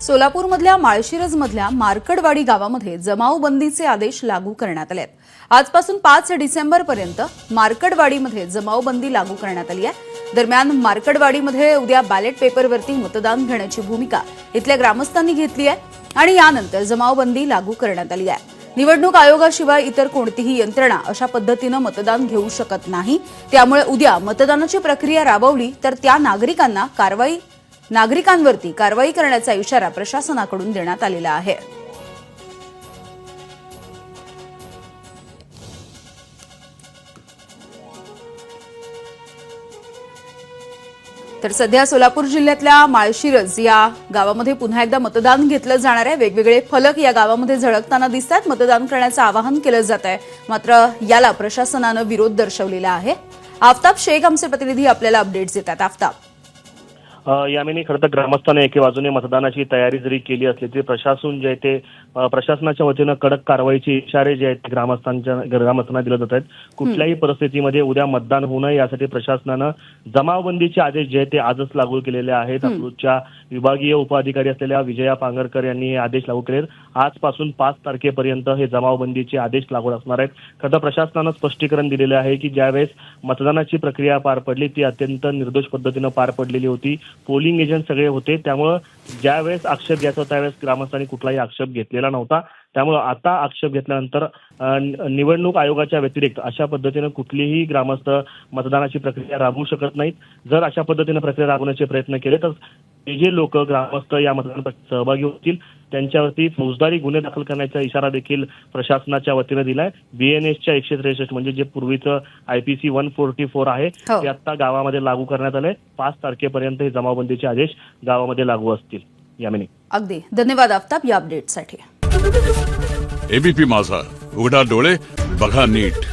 सोलापूरमधल्या माळशिरसमधल्या मार्कडवाडी गावामध्ये जमावबंदीचे आदेश लागू करण्यात आले आहेत। आजपासून 5 डिसेंबरपर्यंत मार्कडवाडीमध्ये जमावबंदी लागू करण्यात आली आहे। दरम्यान मार्कडवाडीमध्ये उद्या बॅलेट पेपरवरती मतदान घेण्याची भूमिका इथल्या ग्रामस्थांनी घेतली आहे आणि यानंतर जमावबंदी लागू करण्यात आली आहे। निवडणूक आयोगाशिवाय इतर कोणतीही यंत्रणा अशा पद्धतीने मतदान घेऊ शकत नाही। त्यामुळे उद्या मतदानाची प्रक्रिया राबवली तर त्या नागरिकांवरती कारवाई करण्याचा इशारा प्रशासनाकडून देण्यात आलेला आहे। तर सध्या सोलापूर जिल्ह्यातल्या माळशिरस या गावामध्ये पुन्हा एकदा मतदान घेतलं जाणार आहे। वेगवेगळे फलक या गावामध्ये झळकताना दिसतात। मतदान करण्याचं आवाहन केलं जात आहे, मात्र याला प्रशासनानं विरोध दर्शवलेला आहे। आफताब शेख आमचे प्रतिनिधी आपल्याला अपडेट्स देतात। आफताब, यामिनी खरं तर ग्रामस्थांनी एके बाजूने मतदानाची तयारी जरी केली असली तरी प्रशासन जे आहे ते प्रशासनाच्या वतीनं कडक कारवाईचे इशारे जे आहेत ग्रामस्थांना दिले जात आहेत। कुठल्याही परिस्थितीमध्ये उद्या मतदान होऊ नये यासाठी प्रशासनानं जमावबंदीचे आदेश जे आहेत ते आजच लागू केलेले आहेत। अकलूजच्या विभागीय उपअधिकारी असलेल्या विजया पांगरकर यांनी हे आदेश लागू केले। आजपासून 5 तारखेपर्यंत हे जमावबंदीचे आदेश लागू असणार आहेत। खरं तर प्रशासनानं स्पष्टीकरण दिलेलं आहे की ज्यावेळेस मतदानाची प्रक्रिया पार पडली ती अत्यंत निर्दोष पद्धतीनं पार पडलेली होती। पोलिंग एजंट सगळे होते, त्यामुळे ज्यावेळेस आक्षेप घ्यायचा त्यावेळेस ग्रामस्थांनी कुठलाही आक्षेप घेतलेला नव्हता। त्यामुळे आता आक्षेप घेतल्यानंतर निवडणूक आयोगाच्या व्यतिरिक्त अशा पद्धतीने कुठलीही ग्रामस्थ मतदानाची प्रक्रिया राबवू शकत नाहीत। जर अशा पद्धतीने प्रक्रिया राबवण्याचे प्रयत्न केले तर जे लोक ग्रामस्थ या मतदानात सहभागी होतील त्यांच्यावरती फौजदारी गुन्हे दाखल करण्याचा इशारा देखील प्रशासनाच्या वतीने दिलाय। बीएनएसच्या 163 म्हणजे जे पूर्वीचं IPC 144 आहे ते आता गावामध्ये लागू करण्यात आलंय। 5 तारखेपर्यंत हे जमावबंदीचे आदेश गावामध्ये लागू असतील। यामिनी, अगदी धन्यवाद आफताब या अपडेटसाठी। एबीपी माझा, उघडा डोळे बघा नीट।